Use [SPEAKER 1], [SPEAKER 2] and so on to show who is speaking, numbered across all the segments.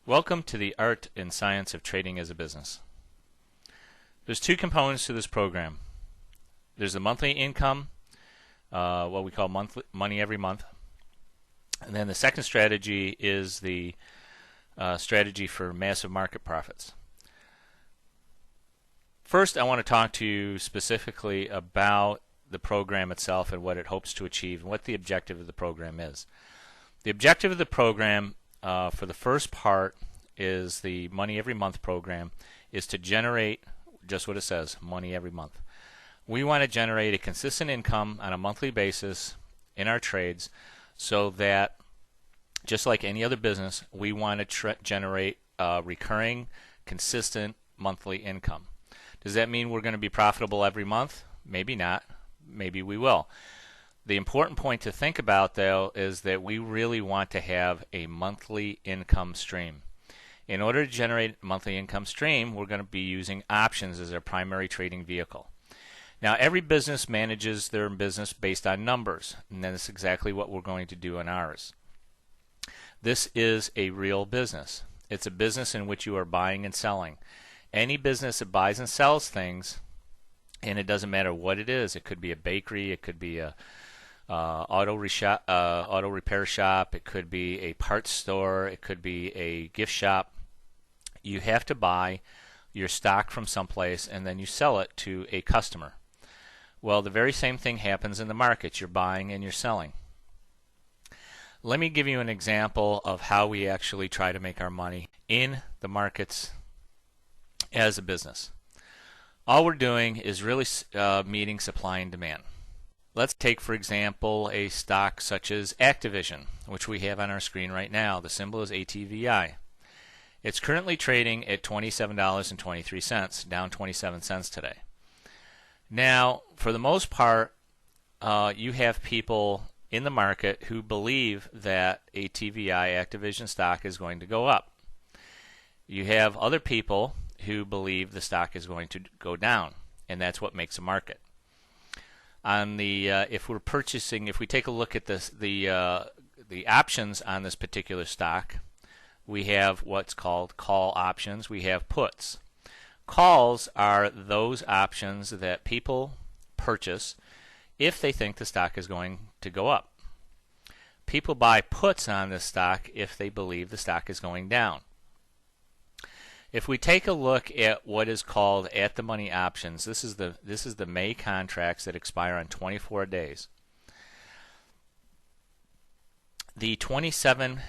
[SPEAKER 1] Welcome to the art and science of trading as a business. There's two components to this program. There's the monthly income, what we call money every month. And then the second strategy is the strategy for massive market profits. First, I want to talk to you specifically about the program itself and what it hopes to achieve and what the objective of the program is. The objective of the program for the first part is the money every month program is to generate just what it says, money every month. We want to generate a consistent income on a monthly basis in our trades so that just like any other business, we want to generate recurring, consistent monthly income. Does that mean we're going to be profitable every month? Maybe not. Maybe we will. The important point to think about, though, is that we really want to have a monthly income stream. In order to generate a monthly income stream, we're going to be using options as our primary trading vehicle. Now, every business manages their business based on numbers, and that's exactly what we're going to do in ours. This is a real business. It's a business in which you are buying and selling. Any business that buys and sells things, and it doesn't matter what it is, it could be a bakery, it could be a auto repair shop, it could be a parts store, it could be a gift shop. You have to buy your stock from someplace and then you sell it to a customer. Well, the very same thing happens in the markets. You're buying and you're selling. Let me give you an example of how we actually try to make our money in the markets as a business. All we're doing is really meeting supply and demand. Let's take, for example, a stock such as Activision, which we have on our screen right now. The symbol is ATVI. It's currently trading at $27.23, down 27 cents today. Now, for the most part, you have people in the market who believe that ATVI, Activision stock, is going to go up. You have other people who believe the stock is going to go down, and that's what makes a market. On the if we take a look at this, the options on this particular stock, we have what's called call options. We have puts. Calls are those options that people purchase if they think the stock is going to go up. People buy puts on this stock if they believe the stock is going down. If we take a look at what is called at-the-money options, this is the May contracts that expire on 24 days. The 27.5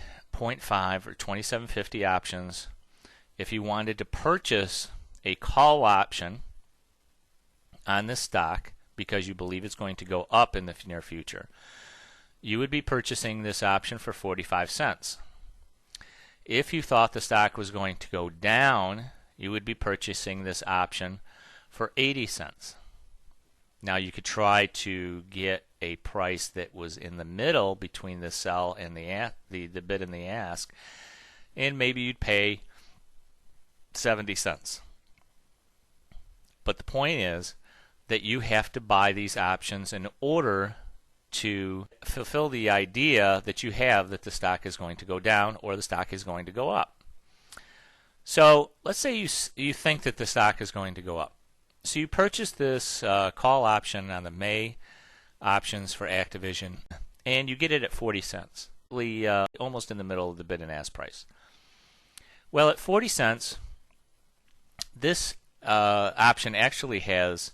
[SPEAKER 1] or 27.50 options, if you wanted to purchase a call option on this stock because you believe it's going to go up in the near future, you would be purchasing this option for 45 cents. If you thought the stock was going to go down, you would be purchasing this option for 80 cents. Now you could try to get a price that was in the middle between the sell and the bid and the ask, and maybe you'd pay 70 cents. But the point is that you have to buy these options in order to fulfill the idea that you have that the stock is going to go down or the stock is going to go up. So let's say you think that the stock is going to go up. So you purchase this call option on the May options for Activision, and you get it at 40 cents, almost in the middle of the bid and ask price. Well, at 40 cents, this option actually has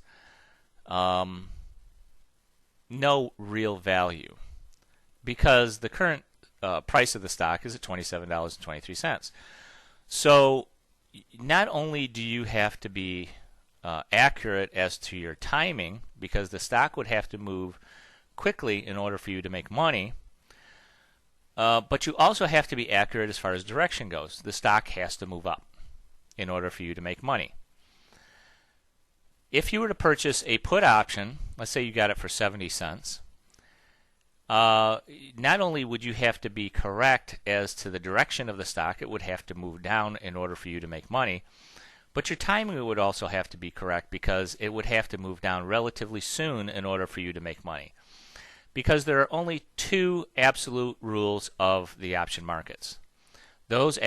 [SPEAKER 1] no real value because the current price of the stock is at $27.23. So not only do you have to be accurate as to your timing, because the stock would have to move quickly in order for you to make money, but you also have to be accurate as far as direction goes. The stock has to move up in order for you to make money. If you were to purchase a put option, let's say you got it for 70 cents, not only would you have to be correct as to the direction of the stock, it would have to move down in order for you to make money, but your timing would also have to be correct because it would have to move down relatively soon in order for you to make money. Because there are only two absolute rules of the option markets. Those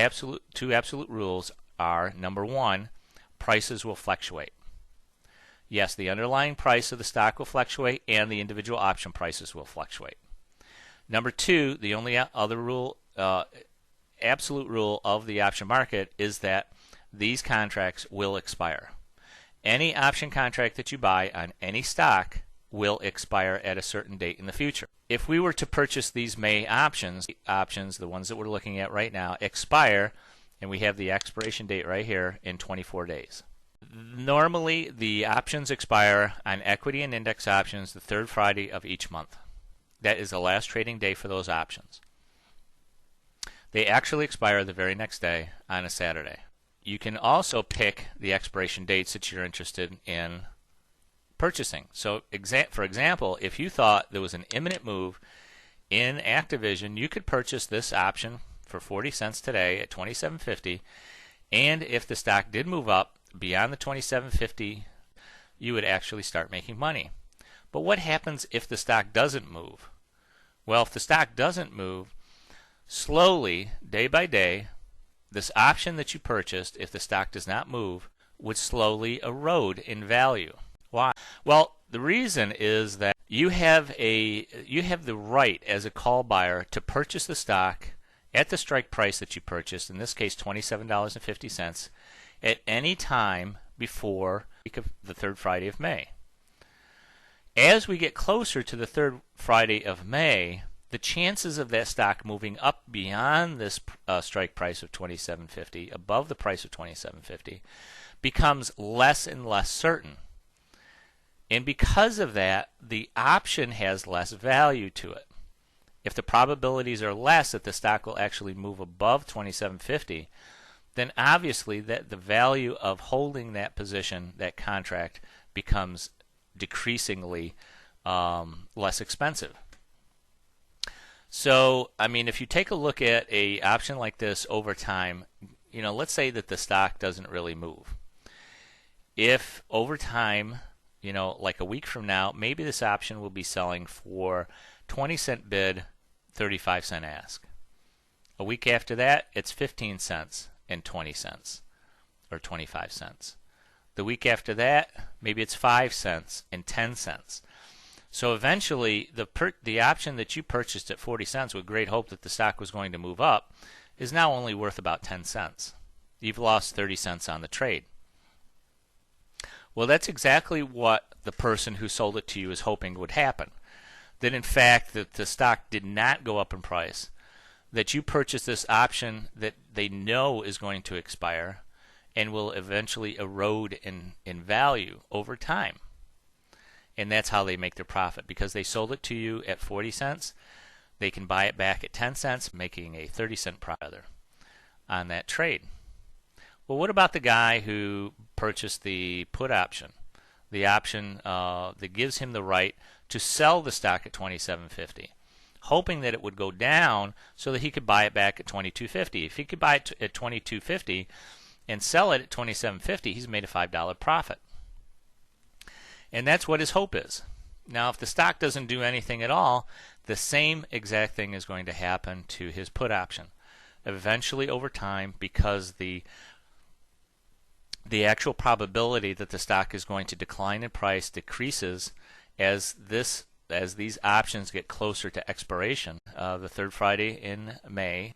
[SPEAKER 1] two absolute rules are, number one, prices will fluctuate. Yes, the underlying price of the stock will fluctuate and the individual option prices will fluctuate. Number two, the only other rule, absolute rule of the option market is that these contracts will expire. Any option contract that you buy on any stock will expire at a certain date in the future. If we were to purchase these May options, the ones that we're looking at right now, expire, and we have the expiration date right here, in 24 days. Normally, the options expire on equity and index options the third Friday of each month. That is the last trading day for those options. They actually expire the very next day on a Saturday. You can also pick the expiration dates that you're interested in purchasing. So, for example, if you thought there was an imminent move in Activision, you could purchase this option for 40 cents today at $27.50, and if the stock did move up beyond the $27.50, you would actually start making money. But what happens if the stock doesn't move? Well, if the stock doesn't move, slowly, day by day, this option that you purchased, if the stock does not move, would slowly erode in value. Why? Well, the reason is that you have the right as a call buyer to purchase the stock at the strike price that you purchased, in this case $27.50, at any time before the third Friday of May. As we get closer to the third Friday of May, the chances of that stock moving up beyond this strike price of $27.50, above the price of $27.50, becomes less and less certain. And because of that, the option has less value to it. If the probabilities are less that the stock will actually move above $27.50, then obviously that the value of holding that position, that contract, becomes decreasingly less expensive. So, I mean, if you take a look at an option like this over time, let's say that the stock doesn't really move. If over time, like a week from now, maybe this option will be selling for 20-cent bid, 35-cent ask. A week after that, it's 15 cents and 20 cents, or 25 cents. The week after that, maybe it's 5 cents and 10 cents. So eventually, the option that you purchased at 40 cents with great hope that the stock was going to move up is now only worth about 10 cents. You've lost 30 cents on the trade. Well, that's exactly what the person who sold it to you is hoping would happen. That in fact, that the stock did not go up in price, that you purchased this option that they know is going to expire and will eventually erode in value over time. And that's how they make their profit. Because they sold it to you at 40 cents, they can buy it back at 10 cents, making a 30-cent profit on that trade. Well, what about the guy who purchased the put option? The option that gives him the right to sell the stock at $27.50, hoping that it would go down so that he could buy it back at $22.50. If he could buy it at $22.50 and sell it at $27.50, he's made a $5 profit. And that's what his hope is. Now, if the stock doesn't do anything at all, the same exact thing is going to happen to his put option. Eventually, over time, because the actual probability that the stock is going to decline in price decreases as these options get closer to expiration, the third Friday in May,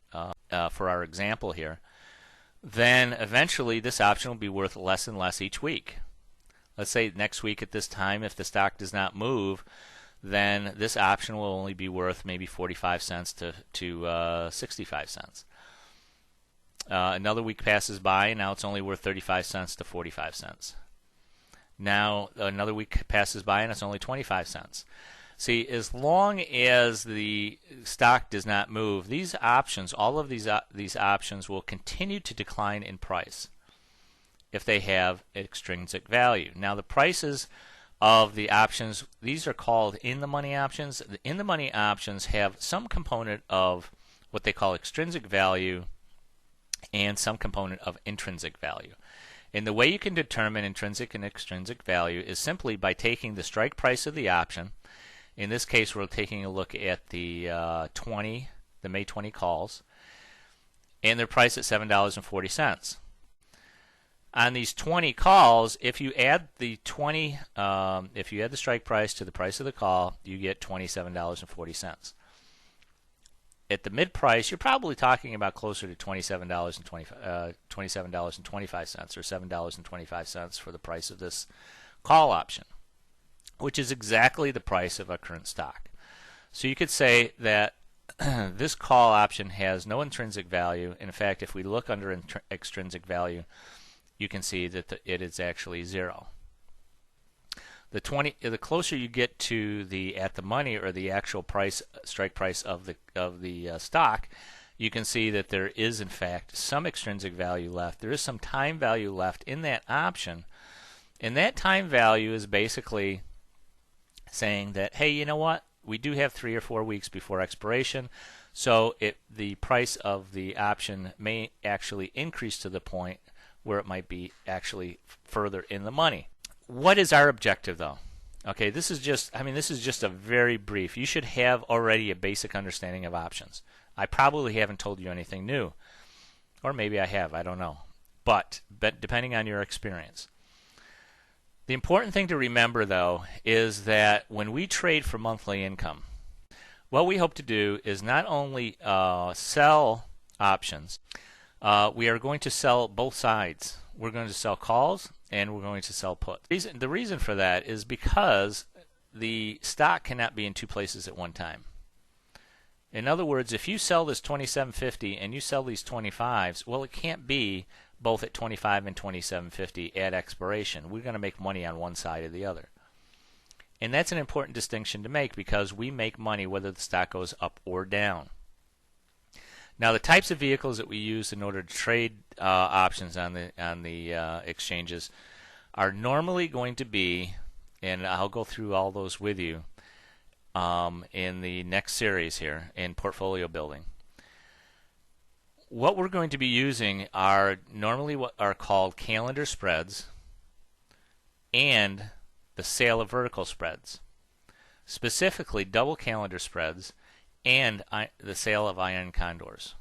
[SPEAKER 1] for our example here, then eventually this option will be worth less and less each week. Let's say next week at this time, if the stock does not move, then this option will only be worth maybe 45 cents to 65 cents. Another week passes by, and now it's only worth 35 cents to 45 cents. Now another week passes by, and it's only 25 cents. See, as long as the stock does not move, these options, all of these options will continue to decline in price if they have extrinsic value. Now the prices of the options, these are called in-the-money options. The in-the-money options have some component of what they call extrinsic value and some component of intrinsic value. And the way you can determine intrinsic and extrinsic value is simply by taking the strike price of the option. In this case, we're taking a look at the May 20 calls. and they're priced at $7.40. On these 20 calls, if you add the strike price to the price of the call, you get $27.40. At the mid price, you're probably talking about closer to $27.25 or $7.25 for the price of this call option, which is exactly the price of a current stock. So you could say that this call option has no intrinsic value. In fact, if we look under extrinsic value, you can see that it is actually zero. The closer you get to the at the money or the actual price, strike price of the stock, you can see that there is in fact some extrinsic value left. There is some time value left in that option, and that time value is basically saying that, hey, you know what? We do have 3 or 4 weeks before expiration, so the price of the option may actually increase to the point where it might be actually further in the money. What is our objective, though? Okay, this is just a very brief. You should have already a basic understanding of options. I probably haven't told you anything new, or maybe I have, I don't know. But depending on your experience. The important thing to remember, though, is that when we trade for monthly income, what we hope to do is not only sell options, we are going to sell both sides. We're going to sell calls and we're going to sell puts. The reason for that is because the stock cannot be in two places at one time. In other words, if you sell this 27.50 and you sell these 25s, well, it can't be both at 25 and 27.50 at expiration. We're going to make money on one side or the other. And that's an important distinction to make because we make money whether the stock goes up or down. Now, the types of vehicles that we use in order to trade options on the exchanges are normally going to be, and I'll go through all those with you in the next series here in portfolio building. What we're going to be using are normally what are called calendar spreads and the sale of vertical spreads, specifically double calendar spreads and the sale of iron condors.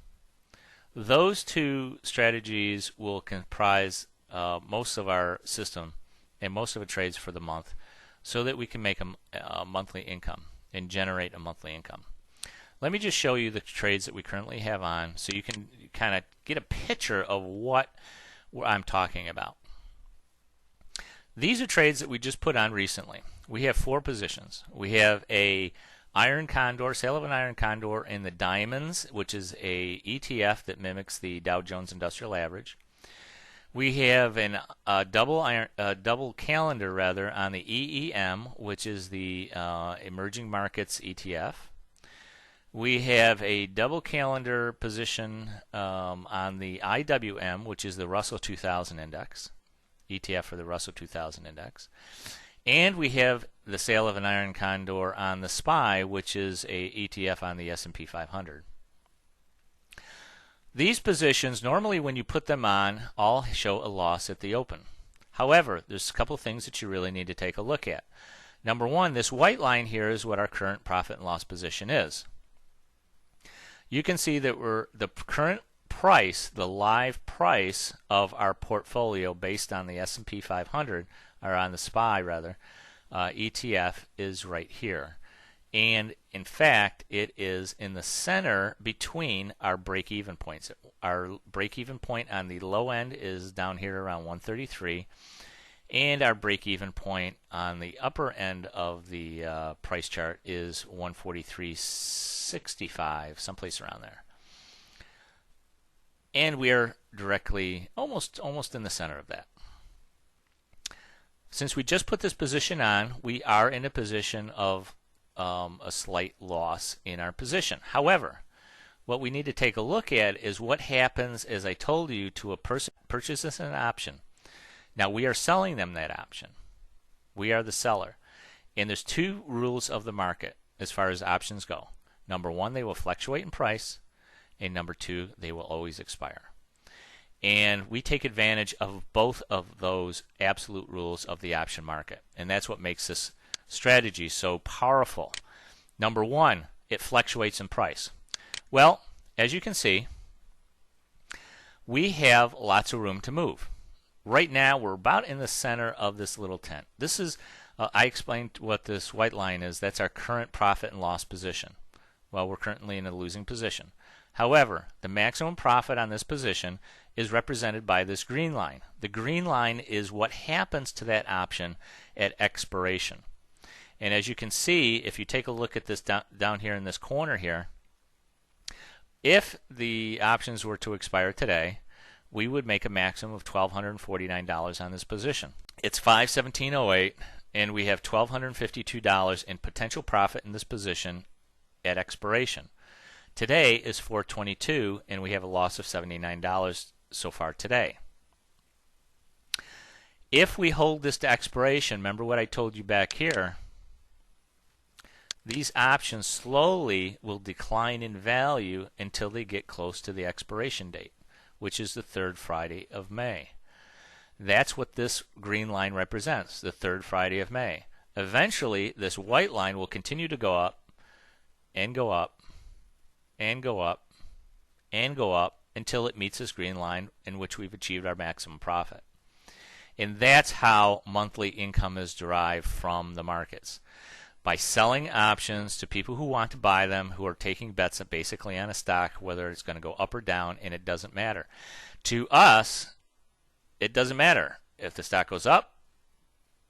[SPEAKER 1] Those two strategies will comprise most of our system and most of the trades for the month so that we can make a monthly income and generate a monthly income. Let me just show you the trades that we currently have on so you can kind of get a picture of what I'm talking about. These are trades that we just put on recently. We have 4 positions. We have a iron condor, sale of an iron condor in the diamonds, which is a ETF that mimics the Dow Jones Industrial Average. We have a double calendar rather on the EEM, which is the Emerging Markets ETF. We have a double calendar position on the IWM, which is the Russell 2000 Index, ETF for the Russell 2000 Index. And we have the sale of an iron condor on the SPY, which is a ETF on the S&P 500. These positions, normally when you put them on, all show a loss at the open. However, there's a couple of things that you really need to take a look at. Number one, this white line here is what our current profit and loss position is. You can see that the current price, the live price of our portfolio based on the S&P 500, or on the SPY rather, ETF is right here. And in fact, it is in the center between our break-even points. Our break-even point on the low end is down here around 133, and our break-even point on the upper end of the price chart is 143.65, someplace around there. And we are directly, almost in the center of that. Since we just put this position on, we are in a position of a slight loss in our position. However, what we need to take a look at is what happens, as I told you, to a person who purchases an option. Now, we are selling them that option. We are the seller. And there's 2 rules of the market as far as options go. Number 1, they will fluctuate in price. And number 2, they will always expire. And we take advantage of both of those absolute rules of the option market. And that's what makes this strategy so powerful. Number 1, it fluctuates in price. Well, as you can see, we have lots of room to move. Right now, we're about in the center of this little tent. This is, I explained what this white line is. That's our current profit and loss position. Well, we're currently in a losing position. However, the maximum profit on this position is represented by this green line. The green line is what happens to that option at expiration. And as you can see, if you take a look at this down here in this corner here, if the options were to expire today, we would make a maximum of $1,249 on this position. It's 5/17/08, and we have $1,252 in potential profit in this position at expiration. Today is 4/22, and we have a loss of $79 so far today. If we hold this to expiration, remember what I told you back here, these options slowly will decline in value until they get close to the expiration date, which is the third Friday of May. That's what this green line represents, the third Friday of May. Eventually, this white line will continue to go up and go up and go up and go up until it meets this green line in which we've achieved our maximum profit. And that's how monthly income is derived from the markets. By selling options to people who want to buy them, who are taking bets basically on a stock, whether it's going to go up or down, and it doesn't matter. To us, it doesn't matter. If the stock goes up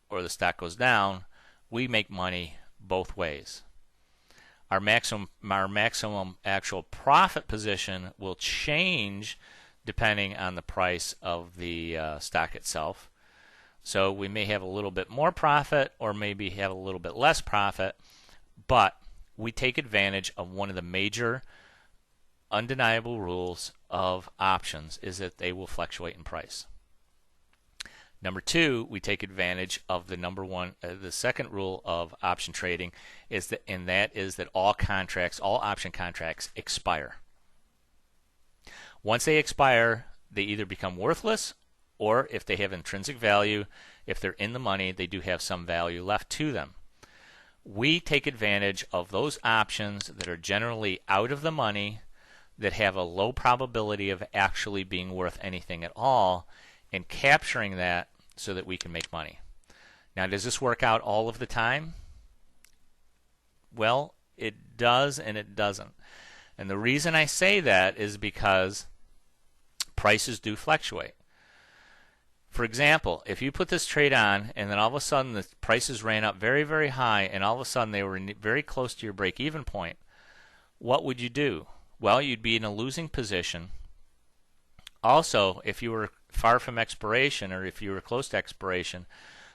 [SPEAKER 1] or the stock goes down, we make money both ways. Our maximum actual profit position will change depending on the price of the stock itself. So we may have a little bit more profit or maybe have a little bit less profit, but we take advantage of one of the major undeniable rules of options is that they will fluctuate in price. Number two, we take advantage of the second rule of option trading is that, and that is that all option contracts expire. Once they expire, they either become worthless, or if they have intrinsic value, if they're in the money, they do have some value left to them. We take advantage of those options that are generally out of the money, that have a low probability of actually being worth anything at all, and capturing that so that we can make money. Now, does this work out all of the time? Well, it does and it doesn't. And the reason I say that is because prices do fluctuate. For example, if you put this trade on and then all of a sudden the prices ran up very, very high and all of a sudden they were very close to your break-even point, what would you do? Well, you'd be in a losing position. Also, if you were far from expiration or if you were close to expiration,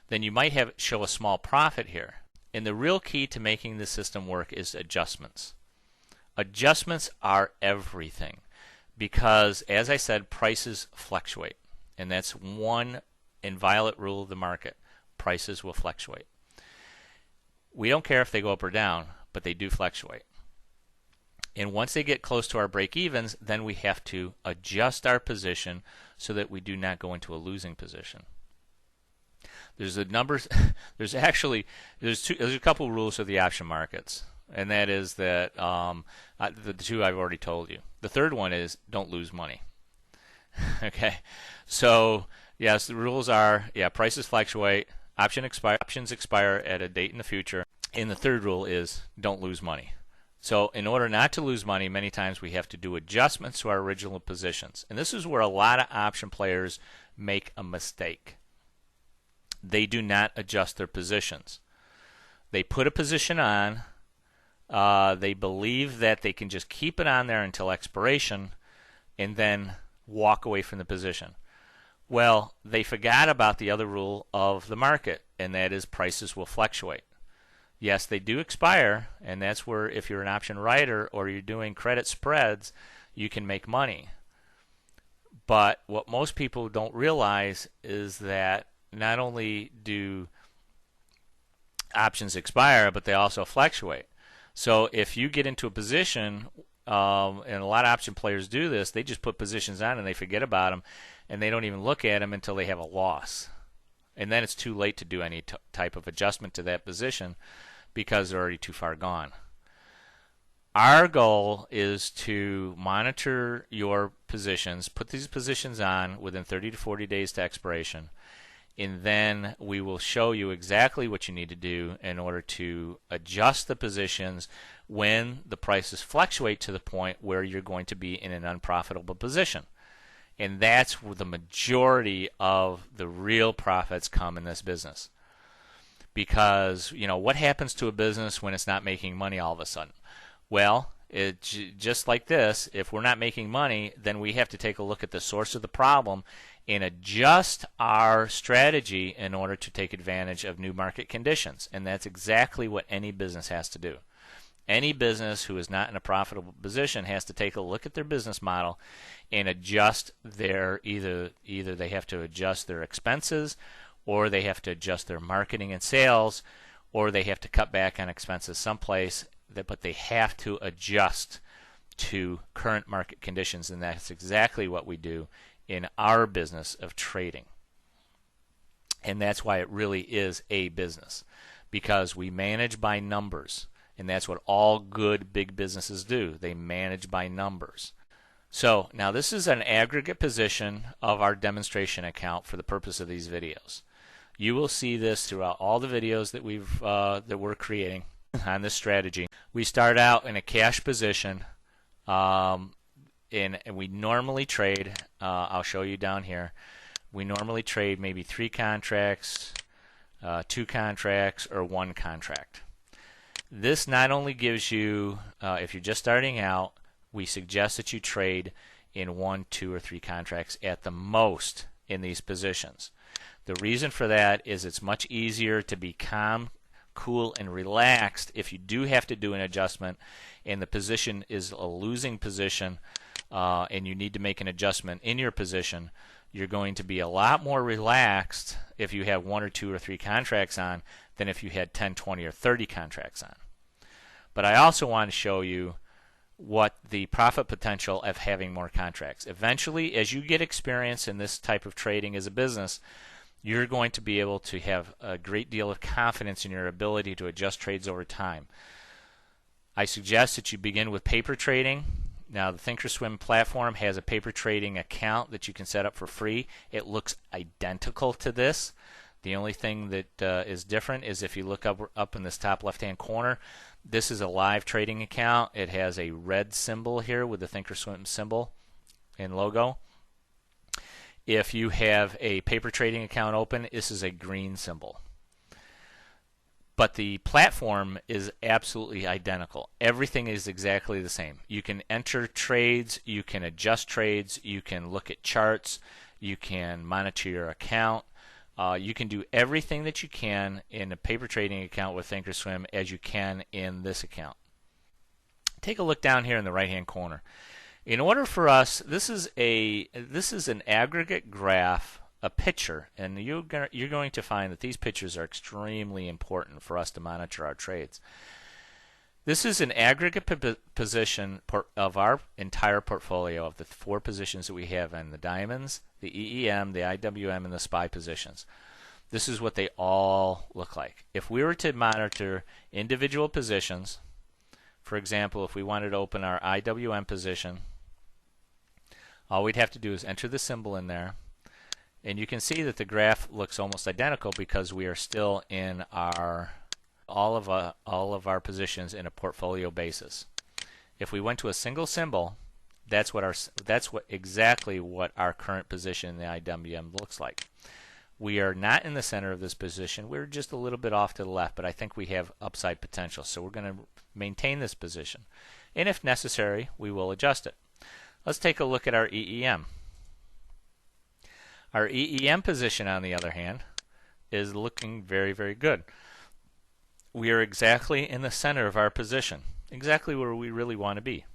[SPEAKER 1] then you might show a small profit here. And the real key to making the system work is adjustments. Adjustments are everything because, as I said, prices fluctuate. And that's one inviolate rule of the market. Prices will fluctuate. We don't care if they go up or down, but they do fluctuate. And once they get close to our break-evens, then we have to adjust our position so that we do not go into a losing position. There's a couple rules of the option markets, and that is that the two I've already told you. The third one is don't lose money. Okay, so yes, the rules are prices fluctuate, options expire at a date in the future, and the third rule is don't lose money. So in order not to lose money, many times we have to do adjustments to our original positions, and this is where a lot of option players make a mistake. They do not adjust their positions. They put a position on, they believe that they can just keep it on there until expiration, and then walk away from the position. Well, they forgot about the other rule of the market, and that is prices will fluctuate. Yes, they do expire, and that's where if you're an option writer or you're doing credit spreads, you can make money. But what most people don't realize is that not only do options expire, but they also fluctuate. So if you get into a position, and a lot of option players do this, they just put positions on and they forget about them, and they don't even look at them until they have a loss. And then it's too late to do any type of adjustment to that position because they're already too far gone. Our goal is to monitor your positions, put these positions on within 30 to 40 days to expiration, and then we will show you exactly what you need to do in order to adjust the positions when the prices fluctuate to the point where you're going to be in an unprofitable position. And that's where the majority of the real profits come in this business. Because, what happens to a business when it's not making money all of a sudden? Well, just like this, if we're not making money, then we have to take a look at the source of the problem and adjust our strategy in order to take advantage of new market conditions. And that's exactly what any business has to do. Any business who is not in a profitable position has to take a look at their business model and adjust their either they have to adjust their expenses, or they have to adjust their marketing and sales, or they have to cut back on expenses someplace, but they have to adjust to current market conditions, and that's exactly what we do in our business of trading. And that's why it really is a business, because we manage by numbers, and that's what all good big businesses do. They manage by numbers. So now this is an aggregate position of our demonstration account for the purpose of these videos. You will see this throughout all the videos that we're creating on this strategy. We start out in a cash position, and we normally trade. I'll show you down here. We normally trade maybe 3 contracts, 2 contracts, or 1 contract. This not only gives you, if you're just starting out, we suggest that you trade in 1, 2, or 3 contracts at the most in these positions. The reason for that is it's much easier to be calm, cool, and relaxed if you do have to do an adjustment and the position is a losing position and you need to make an adjustment in your position. You're going to be a lot more relaxed if you have 1 or 2 or 3 contracts on than if you had 10, 20, or 30 contracts on. But I also want to show you what the profit potential of having more contracts. Eventually, as you get experience in this type of trading as a business, you're going to be able to have a great deal of confidence in your ability to adjust trades over time. I suggest that you begin with paper trading. Now, the Thinkorswim platform has a paper trading account that you can set up for free. It looks identical to this. The only thing that is different is if you look up in this top left-hand corner, this is a live trading account. It has a red symbol here with the Thinkorswim symbol and logo. If you have a paper trading account open, this is a green symbol. But the platform is absolutely identical. Everything is exactly the same. You can enter trades, you can adjust trades, you can look at charts, you can monitor your account. You can do everything that you can in a paper trading account with Thinkorswim as you can in this account. Take a look down here in the right-hand corner. In order for us, this is an aggregate graph, a picture, and you're going to find that these pictures are extremely important for us to monitor our trades. This is an aggregate position of our entire portfolio of the 4 positions that we have in the diamonds, the EEM, the IWM, and the SPY positions. This is what they all look like. If we were to monitor individual positions, for example, if we wanted to open our IWM position, all we'd have to do is enter the symbol in there, and you can see that the graph looks almost identical because we are still in all of our positions in a portfolio basis. If we went to a single symbol, that's exactly what our current position in the IWM looks like. We are not in the center of this position. We're just a little bit off to the left, but I think we have upside potential, so we're going to maintain this position. And if necessary, we will adjust it. Let's take a look at our EEM. Our EEM position, on the other hand, is looking very, very good. We are exactly in the center of our position, exactly where we really want to be.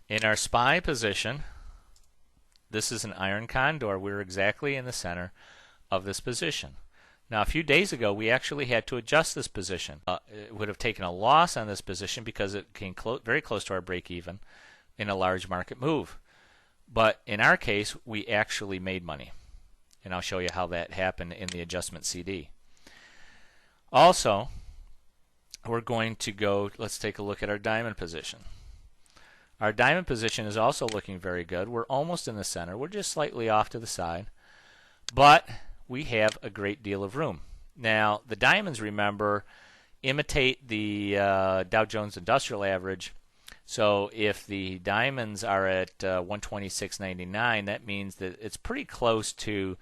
[SPEAKER 1] In our SPY position, this is an iron condor. We're exactly in the center of this position. Now, a few days ago, we actually had to adjust this position. It would have taken a loss on this position because it came very close to our break-even in a large market move. But in our case, we actually made money. And I'll show you how that happened in the adjustment CD. Also, we're going to go, let's take a look at our diamond position. Our diamond position is also looking very good. We're almost in the center. We're just slightly off to the side, but we have a great deal of room. Now, the diamonds, remember, imitate the Dow Jones Industrial Average. So if the diamonds are at 126.99, that means that it's pretty close to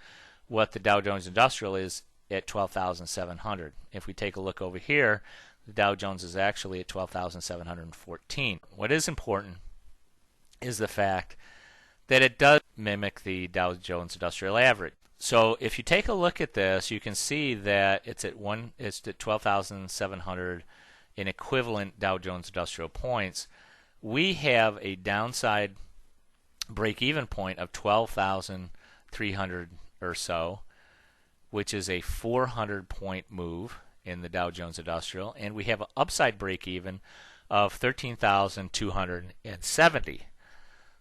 [SPEAKER 1] what the Dow Jones Industrial is at 12,700. If we take a look over here, the Dow Jones is actually at 12,714. What is important is the fact that it does mimic the Dow Jones Industrial Average. So if you take a look at this, you can see that it's at 12,700 in equivalent Dow Jones Industrial points. We have a downside break-even point of 12,300 or so, which is a 400-point move in the Dow Jones Industrial, and we have an upside break-even of 13,270.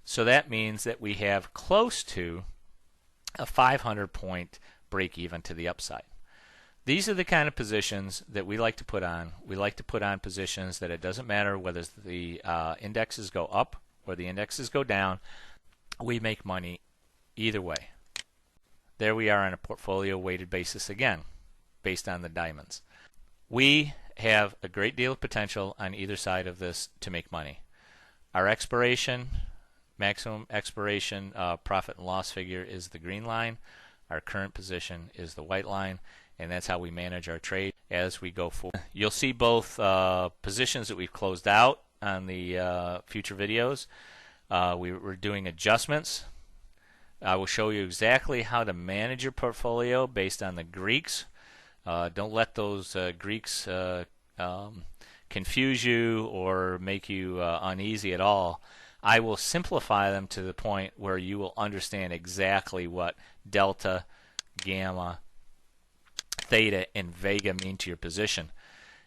[SPEAKER 1] So that means that we have close to a 500-point break-even to the upside. These are the kind of positions that we like to put on. We like to put on positions that it doesn't matter whether the indexes go up or the indexes go down. We make money either way. There we are on a portfolio weighted basis again, based on the diamonds. We have a great deal of potential on either side of this to make money. Our maximum expiration profit and loss figure is the green line. Our current position is the white line, and that's how we manage our trade as we go forward. You'll see both positions that we've closed out on the future videos. We're doing adjustments. I will show you exactly how to manage your portfolio based on the Greeks. Don't let those Greeks confuse you or make you uneasy at all. I will simplify them to the point where you will understand exactly what delta, gamma, theta, and vega mean to your position.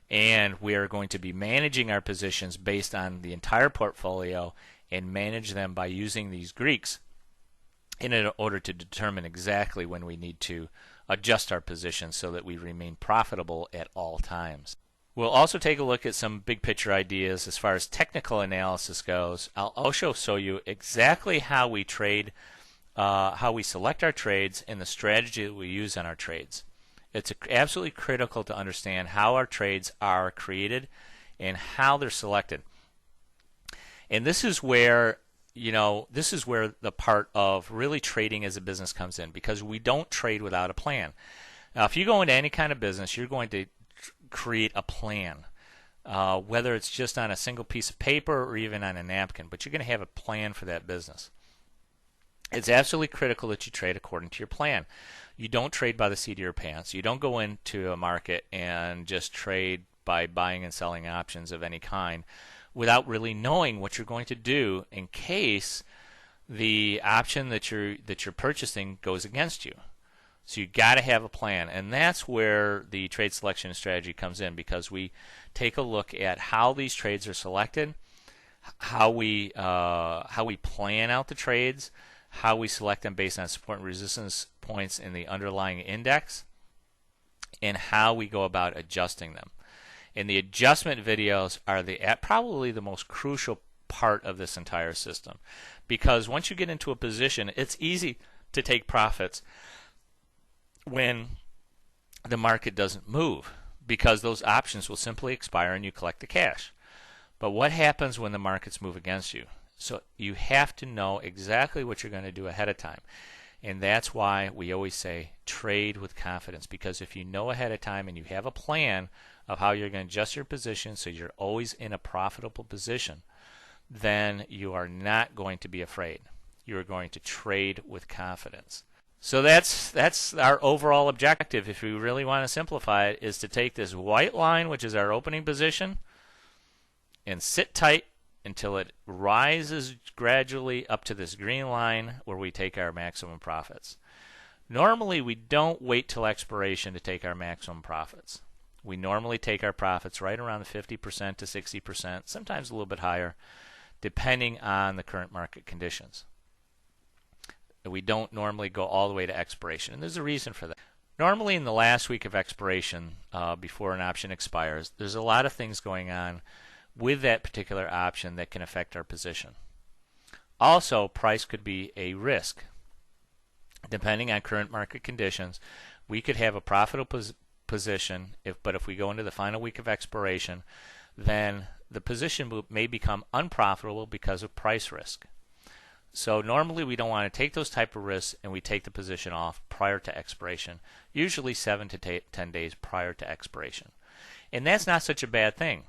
[SPEAKER 1] And we are going to be managing our positions based on the entire portfolio and manage them by using these Greeks in order to determine exactly when we need to adjust our position so that we remain profitable at all times. We'll also take a look at some big picture ideas as far as technical analysis goes. I'll also show you exactly how we trade, how we select our trades, and the strategy that we use on our trades. It's absolutely critical to understand how our trades are created and how they're selected. And this is where the part of really trading as a business comes in, because we don't trade without a plan. Now, if you go into any kind of business, you're going to create a plan, whether it's just on a single piece of paper or even on a napkin, but you're going to have a plan for that business. It's absolutely critical that you trade according to your plan. You don't trade by the seat of your pants. You don't go into a market and just trade by buying and selling options of any kind without really knowing what you're going to do in case the option that you're purchasing goes against you. So you got to have a plan, and that's where the trade selection strategy comes in, because we take a look at how these trades are selected, how we plan out the trades, how we select them based on support and resistance points in the underlying index, and how we go about adjusting them. And the adjustment videos are probably the most crucial part of this entire system, because once you get into a position, it's easy to take profits when the market doesn't move, because those options will simply expire and you collect the cash. But what happens when the markets move against you? So you have to know exactly what you're going to do ahead of time. And that's why we always say trade with confidence, because if you know ahead of time and you have a plan of how you're going to adjust your position so you're always in a profitable position, then you are not going to be afraid. You are going to trade with confidence. So that's our overall objective, if we really want to simplify it, is to take this white line, which is our opening position, and sit tight until it rises gradually up to this green line where we take our maximum profits. Normally, we don't wait till expiration to take our maximum profits. We normally take our profits right around the 50% to 60%, sometimes a little bit higher, depending on the current market conditions. We don't normally go all the way to expiration, and there's a reason for that. Normally in the last week of expiration, before an option expires, there's a lot of things going on with that particular option that can affect our position. Also, price could be a risk. Depending on current market conditions, we could have a profitable position, but if we go into the final week of expiration, then the position may become unprofitable because of price risk. So normally we don't want to take those type of risks, and we take the position off prior to expiration, usually 7 to 10 days prior to expiration. And that's not such a bad thing.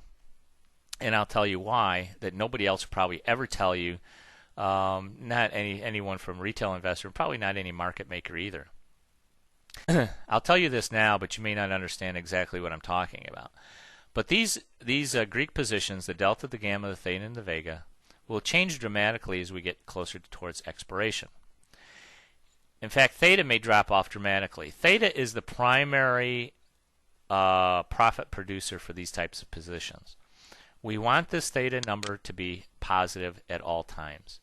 [SPEAKER 1] And I'll tell you why, that nobody else will probably ever tell you, not anyone from retail investor, probably not any market maker either. I'll tell you this now, but you may not understand exactly what I'm talking about. But these Greek positions, the delta, the gamma, the theta, and the vega, will change dramatically as we get closer towards expiration. In fact, theta may drop off dramatically. Theta is the primary profit producer for these types of positions. We want this theta number to be positive at all times.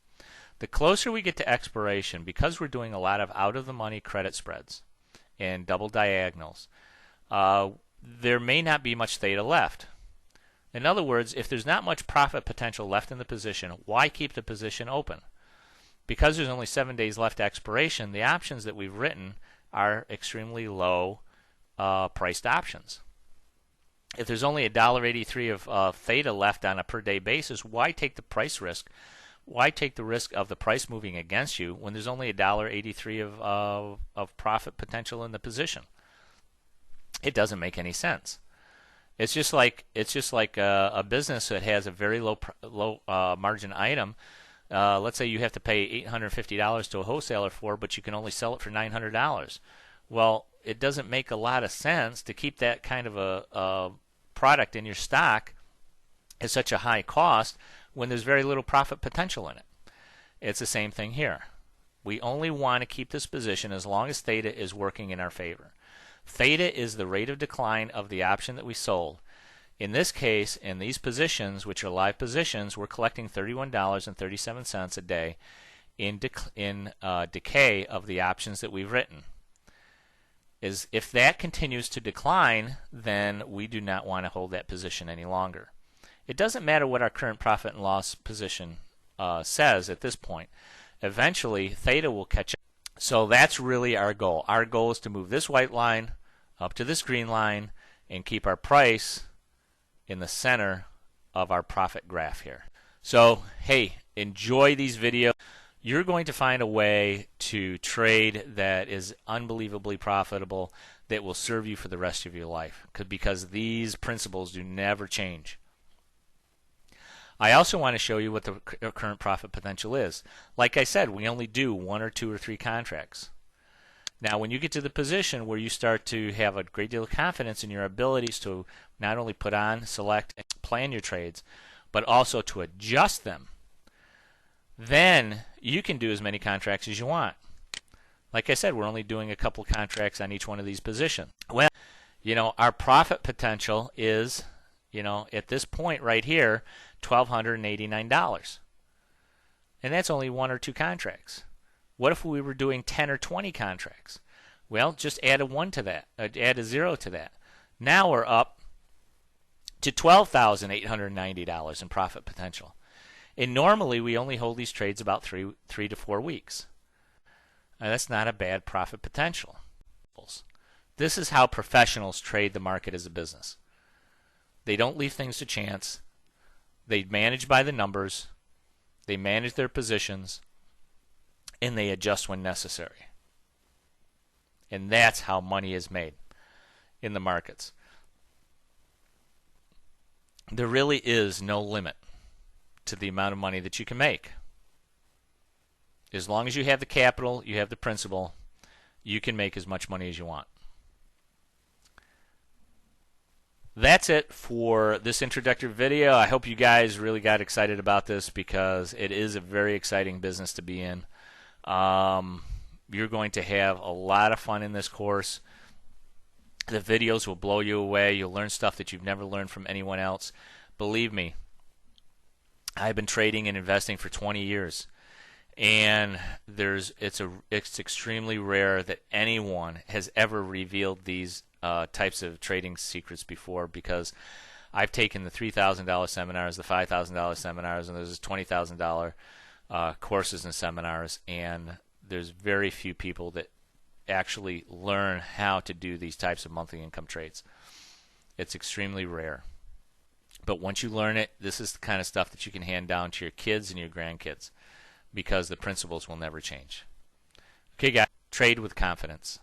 [SPEAKER 1] The closer we get to expiration, because we're doing a lot of out-of-the-money credit spreads and double diagonals, there may not be much theta left. In other words, if there's not much profit potential left in the position, why keep the position open? Because there's only 7 days left to expiration, the options that we've written are extremely low priced options. If there's only $1.83 of theta left on a per day basis, why take the price risk? Why take the risk of the price moving against you when there's only $1.83 of profit potential in the position? It doesn't make any sense. It's just like a business that has a very low margin item. Let's say you have to pay $850 to a wholesaler for, but you can only sell it for $900. Well, it doesn't make a lot of sense to keep that kind of a product in your stock at such a high cost when there's very little profit potential in it. It's the same thing here. We only want to keep this position as long as theta is working in our favor. Theta is the rate of decline of the option that we sold. In this case, in these positions, which are live positions, we're collecting $31.37 a day in decay of the options that we've written. If that continues to decline, then we do not want to hold that position any longer. It doesn't matter what our current profit and loss position says at this point. Eventually, theta will catch up. So that's really our goal. Our goal is to move this white line up to this green line and keep our price in the center of our profit graph here. So, hey, enjoy these videos. You're going to find a way to trade that is unbelievably profitable, that will serve you for the rest of your life, because these principles do never change. I also want to show you what the current profit potential is. Like I said, we only do 1 or 2 or 3 contracts. Now, when you get to the position where you start to have a great deal of confidence in your abilities to not only put on, select, and plan your trades, but also to adjust them, then you can do as many contracts as you want. Like I said, we're only doing a couple contracts on each one of these positions. Well, our profit potential is, at this point right here, $1,289. And that's only 1 or 2 contracts. What if we were doing 10 or 20 contracts? Well, just add a 1 to that, add a 0 to that. Now we're up to $12,890 in profit potential. And normally we only hold these trades about 3 to 4 weeks. Now, that's not a bad profit potential. This is how professionals trade the market as a business. They don't leave things to chance. They manage by the numbers. They manage their positions. And they adjust when necessary. And that's how money is made in the markets. There really is no limit to the amount of money that you can make. As long as you have the capital, you have the principal, you can make as much money as you want. That's it for this introductory video. I hope you guys really got excited about this, because it is a very exciting business to be in. You're going to have a lot of fun in this course. The videos will blow you away. You'll learn stuff that you've never learned from anyone else. Believe me, I've been trading and investing for 20 years. And it's extremely rare that anyone has ever revealed these types of trading secrets before, because I've taken the $3,000 seminars, the $5,000 seminars, and there's $20,000 courses and seminars, and there's very few people that actually learn how to do these types of monthly income trades. It's extremely rare. But once you learn it, this is the kind of stuff that you can hand down to your kids and your grandkids, because the principles will never change. Okay, guys, trade with confidence.